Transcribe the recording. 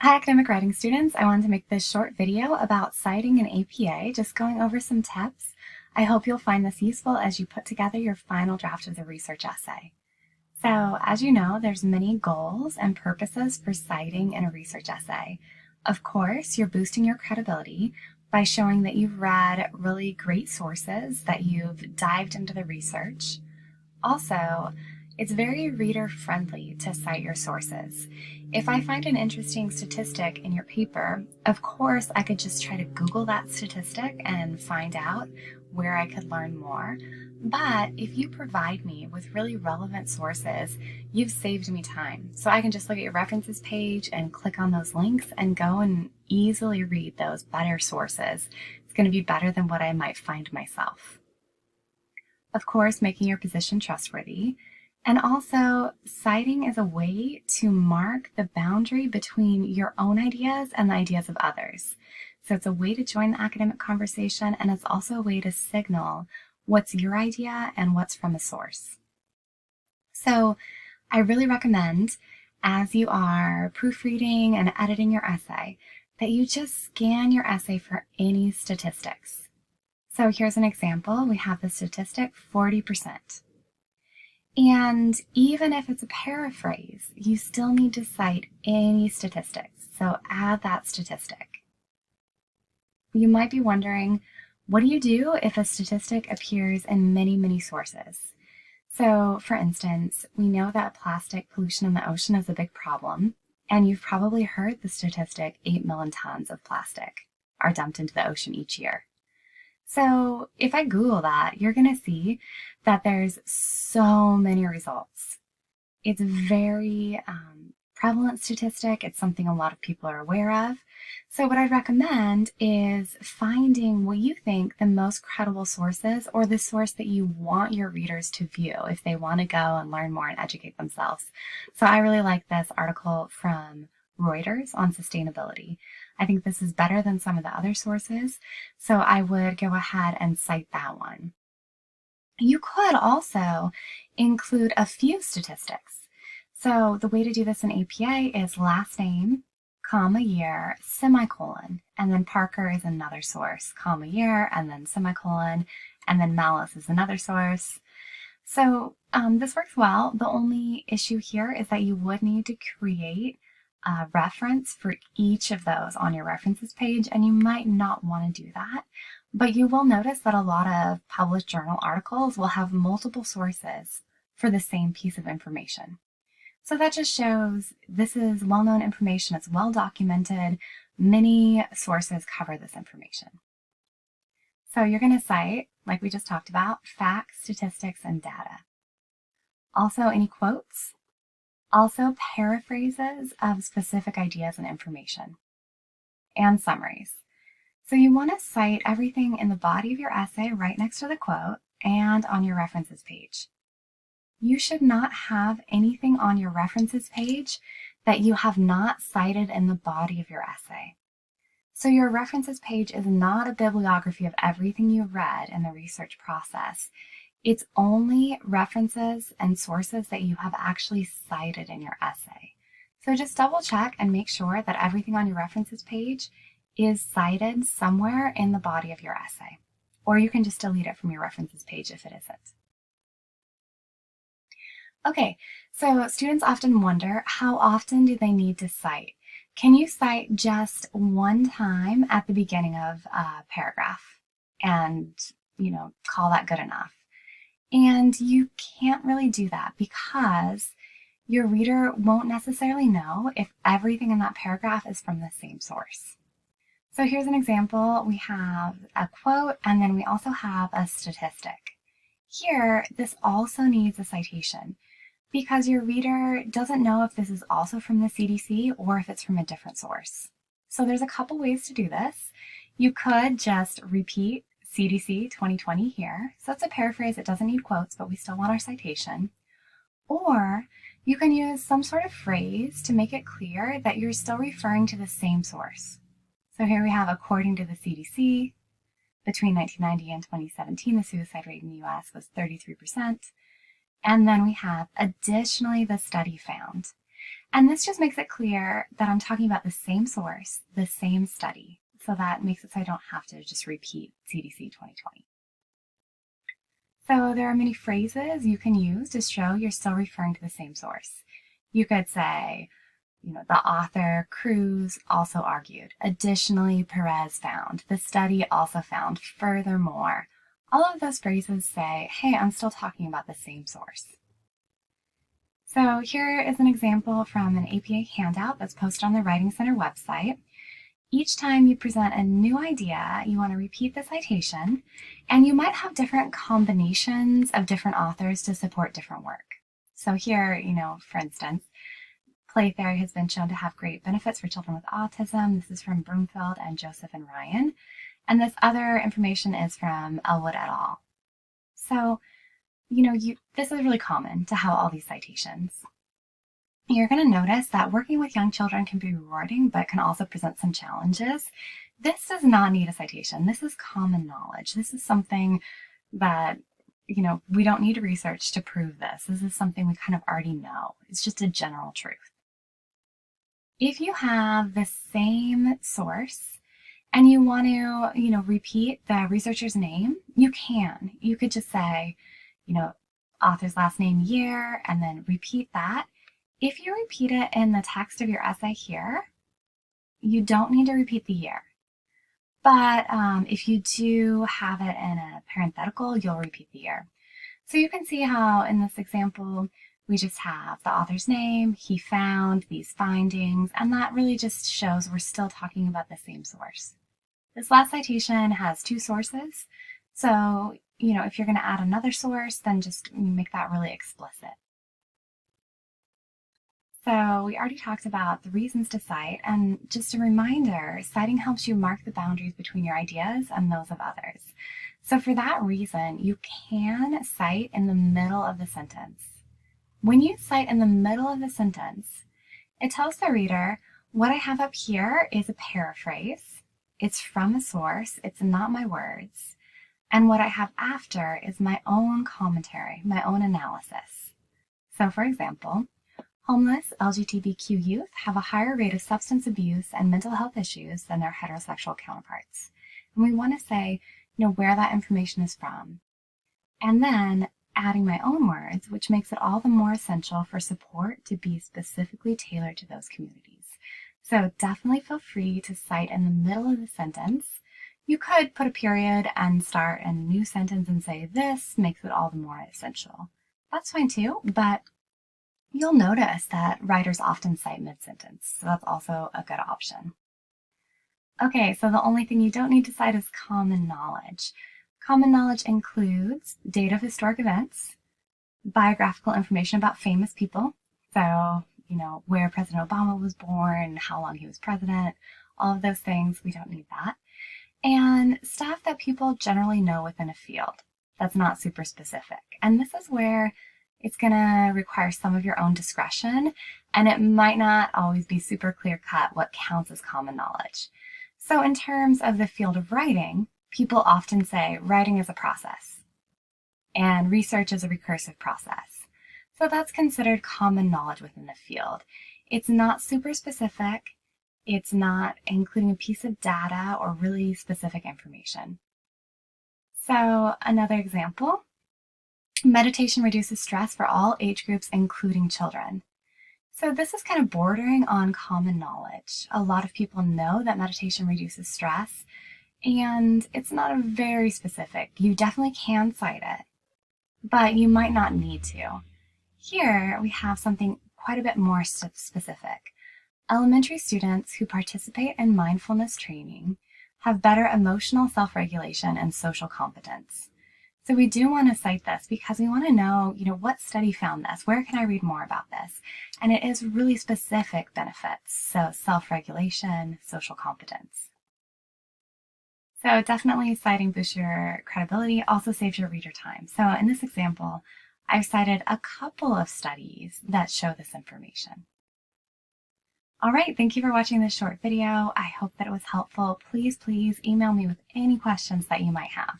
Hi, academic writing students. I wanted to make this short video about citing an APA, just going over some tips. I hope you'll find this useful as you put together your final draft of the research essay. So, as you know, there's many goals and purposes for citing in a research essay. Of course, you're boosting your credibility by showing that you've read really great sources, that you've dived into the research. Also, it's very reader-friendly to cite your sources. If I find an interesting statistic in your paper, of course I could just try to Google that statistic and find out where I could learn more. But if you provide me with really relevant sources, you've saved me time. So I can just look at your references page and click on those links and go and easily read those better sources. It's going to be better than what I might find myself. Of course, making your position trustworthy. And also, citing is a way to mark the boundary between your own ideas and the ideas of others. So it's a way to join the academic conversation, and it's also a way to signal what's your idea and what's from a source. So I really recommend, as you are proofreading and editing your essay, that you just scan your essay for any statistics. So here's an example. We have the statistic 40%. And even if it's a paraphrase, you still need to cite any statistics. So add that statistic. You might be wondering, what do you do if a statistic appears in many sources? So for instance, we know that plastic pollution in the ocean is a big problem. And you've probably heard the statistic 8 million tons of plastic are dumped into the ocean each year. So if I Google that, you're going to see that there's so many results. It's a very prevalent statistic. It's something a lot of people are aware of. So what I'd recommend is finding what you think the most credible source is, or the source that you want your readers to view if they want to go and learn more and educate themselves. So I really like this article from Reuters on sustainability. I think this is better than some of the other sources, so I would go ahead and cite that one. You could also include a few statistics. So the way to do this in APA is last name, comma, year, semicolon, and then Parker is another source, comma, year, and then semicolon, and then Malice is another source. So this works well. The only issue here is that you would need to create a reference for each of those on your references page, and you might not want to do that. But you will notice that a lot of published journal articles will have multiple sources for the same piece of information. So that just shows this is well-known information, it's well documented, many sources cover this information. So you're going to cite, like we just talked about, facts, statistics, and data. Also any quotes, also paraphrases of specific ideas and information, and summaries. So you want to cite everything in the body of your essay right next to the quote and on your references page. You should not have anything on your references page that you have not cited in the body of your essay. So your references page is not a bibliography of everything you read in the research process. It's only references and sources that you have actually cited in your essay. So just double check and make sure that everything on your references page is cited somewhere in the body of your essay. Or you can just delete it from your references page if it isn't. Okay, so students often wonder, how often do they need to cite? Can you cite just one time at the beginning of a paragraph and, call that good enough? And you can't really do that because your reader won't necessarily know if everything in that paragraph is from the same source. So here's an example. We have a quote and then we also have a statistic. Here, this also needs a citation because your reader doesn't know if this is also from the CDC or if it's from a different source. So there's a couple ways to do this. You could just repeat CDC 2020 here. So it's a paraphrase, it doesn't need quotes, but we still want our citation. Or you can use some sort of phrase to make it clear that you're still referring to the same source. So here we have, according to the CDC, between 1990 and 2017, the suicide rate in the US was 33%. And then we have, additionally, the study found. And this just makes it clear that I'm talking about the same source, the same study. So that makes it so I don't have to just repeat CDC 2020. So there are many phrases you can use to show you're still referring to the same source. You could say, the author, Cruz, also argued. Additionally, Perez found. The study also found. Furthermore. All of those phrases say, hey, I'm still talking about the same source. So here is an example from an APA handout that's posted on the Writing Center website. Each time you present a new idea, you want to repeat the citation, and you might have different combinations of different authors to support different work. So here, for instance, play theory has been shown to have great benefits for children with autism. This is from Broomfield and Joseph and Ryan. And this other information is from Elwood et al. So, this is really common to have all these citations. You're going to notice that working with young children can be rewarding, but can also present some challenges. This does not need a citation. This is common knowledge. This is something that, we don't need research to prove this. This is something we kind of already know. It's just a general truth. If you have the same source and you want to, repeat the researcher's name, you can. You could just say, author's last name, year, and then repeat that. If you repeat it in the text of your essay here, you don't need to repeat the year. But if you do have it in a parenthetical, you'll repeat the year. So you can see how in this example, we just have the author's name, he found these findings, and that really just shows we're still talking about the same source. This last citation has two sources. So, if you're going to add another source, then just make that really explicit. So we already talked about the reasons to cite, and just a reminder, citing helps you mark the boundaries between your ideas and those of others. So for that reason, you can cite in the middle of the sentence. When you cite in the middle of the sentence, it tells the reader, what I have up here is a paraphrase. It's from a source. It's not my words. And what I have after is my own commentary, my own analysis. So for example, homeless LGBTQ youth have a higher rate of substance abuse and mental health issues than their heterosexual counterparts. And we want to say, where that information is from. And then adding my own words, which makes it all the more essential for support to be specifically tailored to those communities. So definitely feel free to cite in the middle of the sentence. You could put a period and start a new sentence and say, this makes it all the more essential. That's fine too, but you'll notice that writers often cite mid-sentence, so that's also a good option. Okay, so the only thing you don't need to cite is common knowledge. Common knowledge includes date of historic events, biographical information about famous people, so, where President Obama was born, how long he was president, all of those things, we don't need that. And stuff that people generally know within a field that's not super specific. And this is where it's going to require some of your own discretion, and it might not always be super clear-cut what counts as common knowledge. So in terms of the field of writing, people often say writing is a process, and research is a recursive process. So that's considered common knowledge within the field. It's not super specific. It's not including a piece of data or really specific information. So another example, meditation reduces stress for all age groups, including children. So this is kind of bordering on common knowledge. A lot of people know that meditation reduces stress, and it's not very specific. You definitely can cite it, but you might not need to. Here we have something quite a bit more specific. Elementary students who participate in mindfulness training have better emotional self-regulation and social competence. So we do want to cite this because we want to know, what study found this? Where can I read more about this? And it is really specific benefits. So self-regulation, social competence. So definitely citing boosts your credibility, also saves your reader time. So in this example, I've cited a couple of studies that show this information. All right, thank you for watching this short video. I hope that it was helpful. Please email me with any questions that you might have.